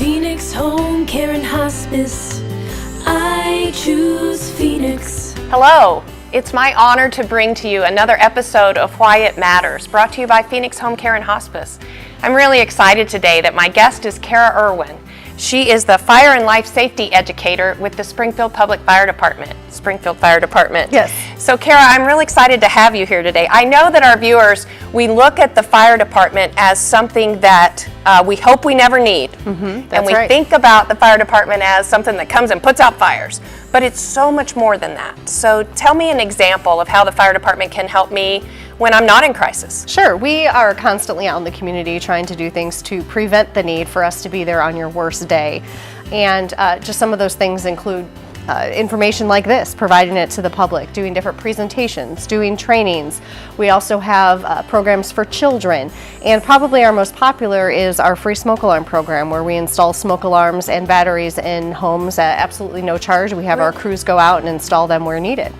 Phoenix Home Care and Hospice. I choose Phoenix. Hello, it's my honor to bring to you another episode of Why It Matters, brought to you by Phoenix Home Care and Hospice. I'm really excited today that my guest is Kara Irwin. She is the Fire and Life Safety Educator with the Springfield Fire Department. Springfield Fire Department. Yes. So Kara, I'm really excited to have you here today. I know that our viewers, we look at the fire department as something that we hope we never need. And we think about the fire department as something that comes and puts out fires. But it's so much more than that. So tell me an example of how the fire department can help me when I'm not in crisis. Sure, we are constantly out in the community trying to do things to prevent the need for us to be there on your worst day. And just some of those things include information like this, providing it to the public, doing different presentations, doing trainings. We also have programs for children, and probably our most popular is our free smoke alarm program, where we install smoke alarms and batteries in homes at absolutely no charge. We have our crews go out and install them where needed.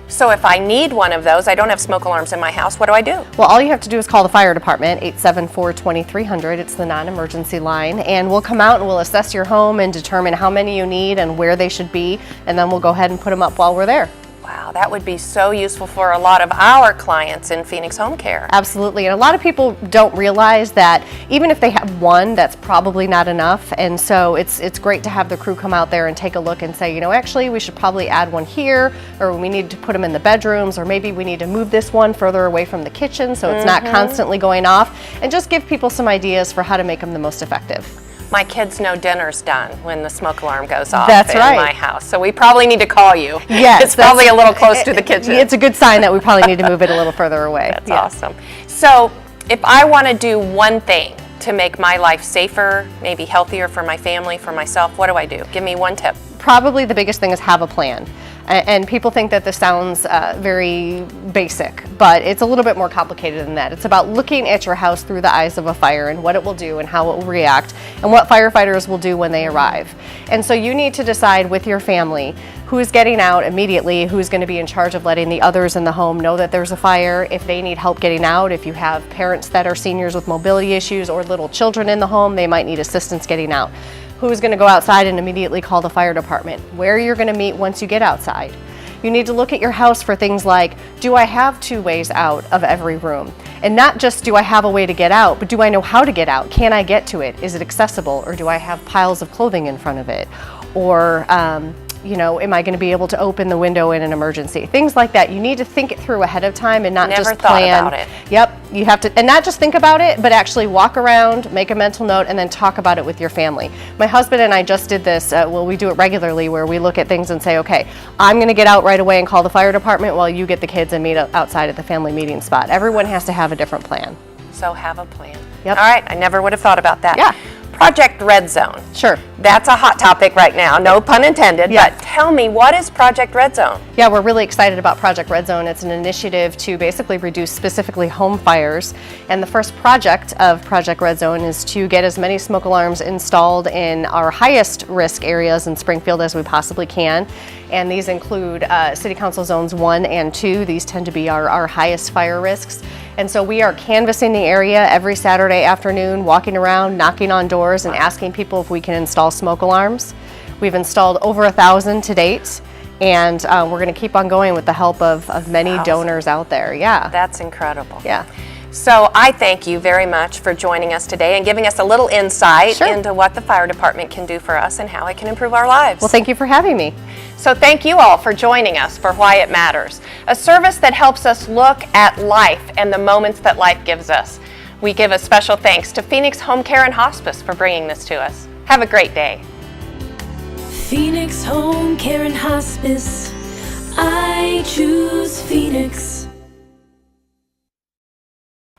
So if I need one of those, I don't have smoke alarms in my house, what do I do? Well, all you have to do is call the fire department, 874-2300. It's the non-emergency line, and we'll come out and we'll assess your home and determine how many you need and where they should be, and then we'll go ahead and put them up while we're there. Wow, that would be so useful for a lot of our clients in Phoenix Home Care. Absolutely, and a lot of people don't realize that even if they have one, that's probably not enough, and so it's great to have the crew come out there and take a look and say, you know, actually we should probably add one here, or we need to put them in the bedrooms, or maybe we need to move this one further away from the kitchen so it's not constantly going off, and just give people some ideas for how to make them the most effective. My kids know dinner's done when the smoke alarm goes off in my house, so we probably need to call you. Yes, it's probably a little close to the kitchen. It's a good sign that we probably need to move it a little further away. That's awesome. So if I want to do one thing to make my life safer, maybe healthier for my family, for myself, what do I do? Give me one tip. Probably the biggest thing is have a plan. And people think that this sounds very basic, but it's a little bit more complicated than that. It's about looking at your house through the eyes of a fire and what it will do and how it will react and what firefighters will do when they arrive. And so you need to decide with your family who's getting out immediately, who's going to be in charge of letting the others in the home know that there's a fire, if they need help getting out, if you have parents that are seniors with mobility issues or little children in the home, they might need assistance getting out. Who's going to go outside and immediately call the fire department, where you're going to meet once you get outside. You need to look at your house for things like, do I have two ways out of every room? And not just do I have a way to get out, but do I know how to get out? Can I get to it? Is it accessible? Or do I have piles of clothing in front of it? Or, you know, am I going to be able to open the window in an emergency? Things like that. You need to think it through ahead of time and not just plan. Never thought about it. Yep, you have to, and not just think about it, but actually walk around, make a mental note, and then talk about it with your family. My husband and I just did this, well, we do it regularly, where we look at things and say, okay, I'm going to get out right away and call the fire department while you get the kids and meet outside at the family meeting spot. Everyone has to have a different plan. So have a plan. Yep. All right, I never would have thought about that. Yeah. Project Red Zone. Sure. That's a hot topic right now, no pun intended, Yeah. but tell me, what is Project Red Zone? Yeah, we're really excited about Project Red Zone. It's an initiative to basically reduce specifically home fires. And the first project of Project Red Zone is to get as many smoke alarms installed in our highest risk areas in Springfield as we possibly can. And these include City Council Zones 1 and 2. These tend to be our highest fire risks. And so we are canvassing the area every Saturday afternoon, walking around, knocking on doors, and asking people if we can install smoke alarms. We've installed over 1,000 to date, and we're going to keep on going with the help of many donors out there. Yeah. That's incredible. Yeah. So I thank you very much for joining us today and giving us a little insight into what the fire department can do for us and how it can improve our lives. Well, thank you for having me. So thank you all for joining us for Why It Matters, a service that helps us look at life and the moments that life gives us. We give a special thanks to Phoenix Home Care and Hospice for bringing this to us. Have a great day. Phoenix Home Care and Hospice. I choose Phoenix.